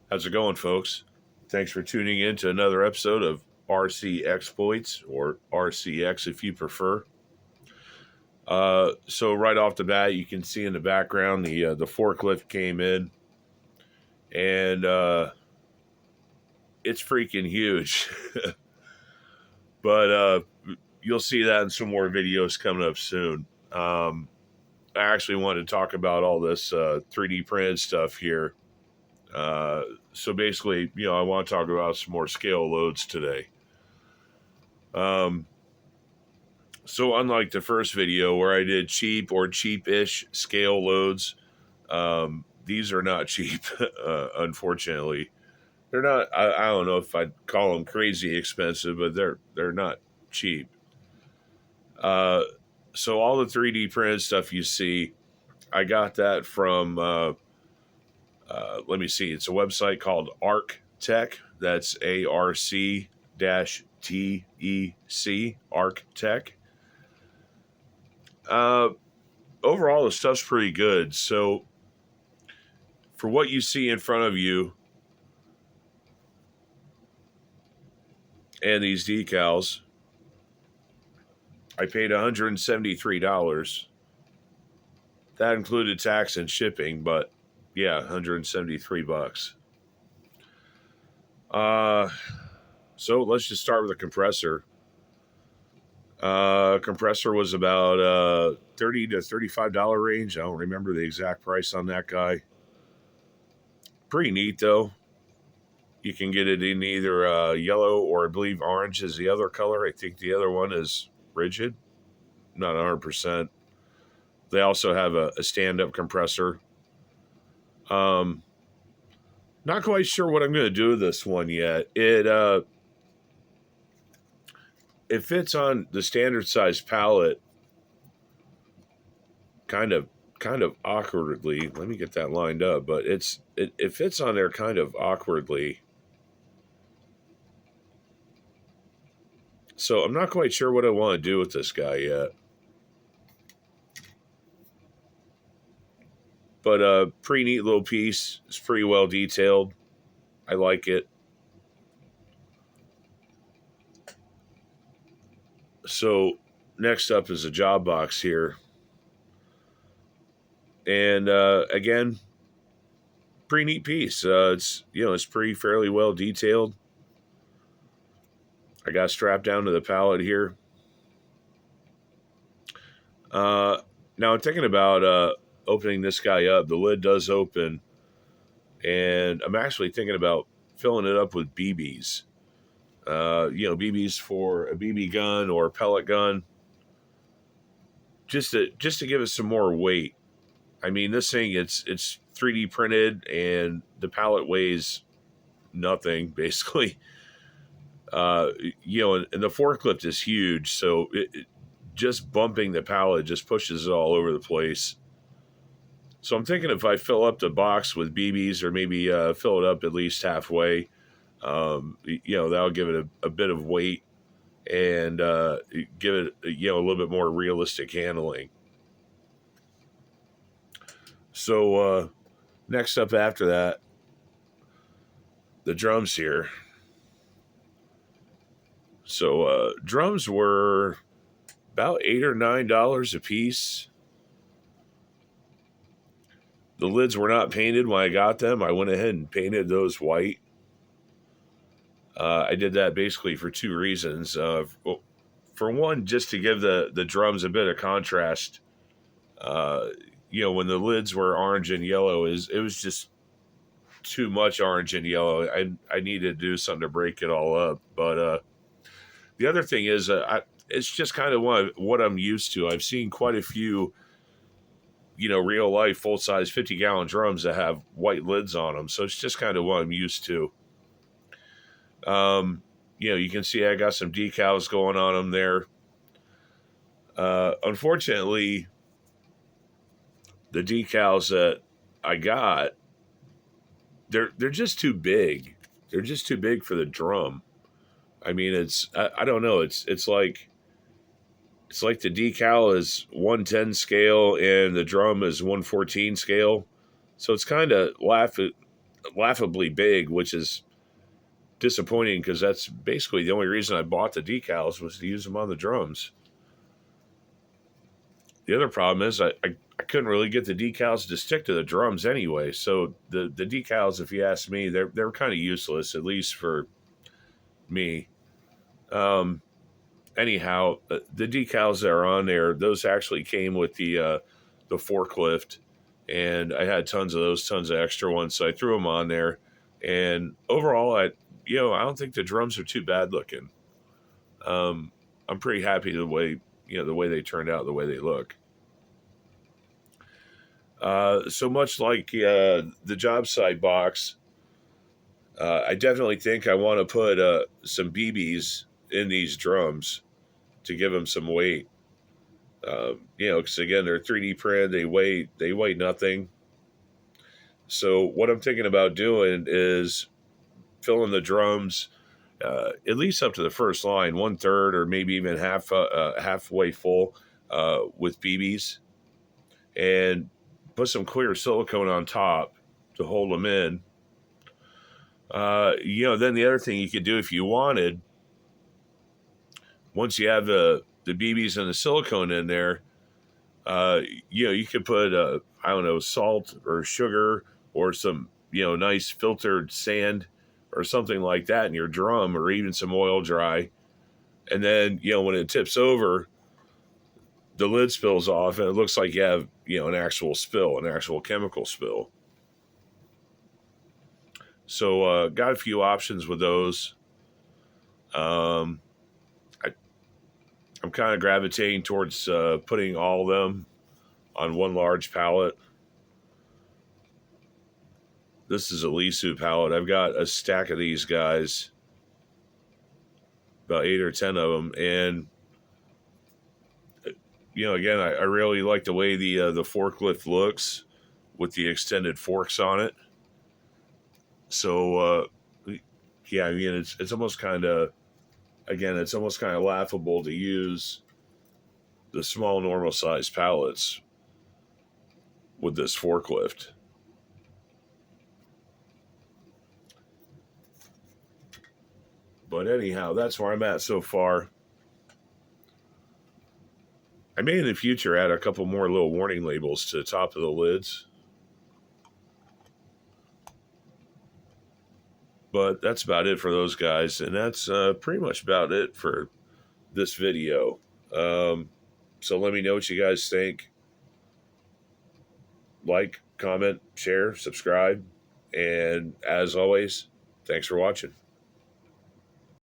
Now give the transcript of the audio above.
How's it going, folks? Thanks for tuning in to another episode of RC Exploits, or RCX if you prefer. So right off the bat, you can see in the background the forklift came in, and it's freaking huge. But you'll see that in some more videos coming up soon. I actually wanted to talk about all this 3D printed stuff here. So basically, I want to talk about some more scale loads today. So unlike the first video where I did cheap or cheap-ish scale loads, these are not cheap, unfortunately. They're not, I don't know if I'd call them crazy expensive, but they're not cheap. So all the 3D printed stuff you see, I got that from, let me see, it's a website called ArcTech. That's ARC-TEC, ArcTech. Overall, the stuff's pretty good. So, for what you see in front of you and these decals, I paid $173. That included tax and shipping, but yeah, $173. So let's just start with a compressor. Compressor was about $30 to $35 range. I don't remember the exact price on that guy. Pretty neat though. You can get it in either yellow or I believe orange is the other color. I think the other one is rigid. Not 100%. They also have a stand-up compressor. Not quite sure what I'm going to do with this one yet. It fits on the standard size pallet kind of awkwardly. Let me get that lined up, but it fits on there kind of awkwardly. So I'm not quite sure what I want to do with this guy yet. But a pretty neat little piece. It's pretty well detailed. I like it. So next up is a job box here. And again, pretty neat piece. It's pretty fairly well detailed. I got strapped down to the pallet here. Now I'm thinking about opening this guy up. The lid does open, and I'm actually thinking about filling it up with BBs. BBs for a BB gun or a pellet gun, just to give it some more weight. I mean, this thing it's 3D printed, and the pallet weighs nothing basically. And the forklift is huge, so just bumping the pallet just pushes it all over the place. So I'm thinking if I fill up the box with BBs, or maybe fill it up at least halfway, that'll give it a bit of weight and give it a little bit more realistic handling. So next up after that, the drums here. So drums were about $8 or $9 a piece. The lids were not painted when I got them. I went ahead and painted those white. I did that basically for two reasons. For one, just to give the drums a bit of contrast. When the lids were orange and yellow, it was just too much orange and yellow. I needed to do something to break it all up. But the other thing is, it's just kind of what I'm used to. I've seen quite a few, real life full size 50-gallon drums that have white lids on them. So it's just kind of what I'm used to. You can see I got some decals going on them there. Unfortunately, the decals that I got, they're just too big. They're just too big for the drum. I mean, I don't know. It's like the decal is 110 scale and the drum is 114 scale. So it's kind of laughably big, which is disappointing because that's basically the only reason I bought the decals was to use them on the drums. The other problem is I couldn't really get the decals to stick to the drums anyway. So the decals, if you ask me, they're kind of useless, at least for me. Um, anyhow, the decals that are on there, those actually came with the forklift, and I had tons of extra ones, so I threw them on there. And overall, I don't think the drums are too bad looking. Um, I'm pretty happy the way they turned out, the way they look. So much like the job site box, I definitely think I want to put some BBs in these drums to give them some weight. Because again, they're 3D printed, they weigh nothing. So what I'm thinking about doing is filling the drums at least up to the first line, 1/3 or maybe even halfway full with BBs, and put some clear silicone on top to hold them in. Then the other thing you could do if you wanted, once you have the BBs and the silicone in there, you could put I don't know, salt or sugar or some nice filtered sand or something like that in your drum, or even some oil dry. And then when it tips over, the lid spills off, and it looks like you have an actual spill, an actual chemical spill. So got a few options with those. Um, I, I'm kind of gravitating towards putting all of them on one large pallet. This is a Lisu pallet. I've got a stack of these guys, about 8 or 10 of them, and again, I really like the way the forklift looks with the extended forks on it. So yeah, I mean it's almost kind of, again, it's almost kind of laughable to use the small normal size pallets with this forklift. But anyhow, that's where I'm at so far. I may in the future add a couple more little warning labels to the top of the lids. But that's about it for those guys. And that's pretty much about it for this video. So let me know what you guys think. Like, comment, share, subscribe. And as always, thanks for watching.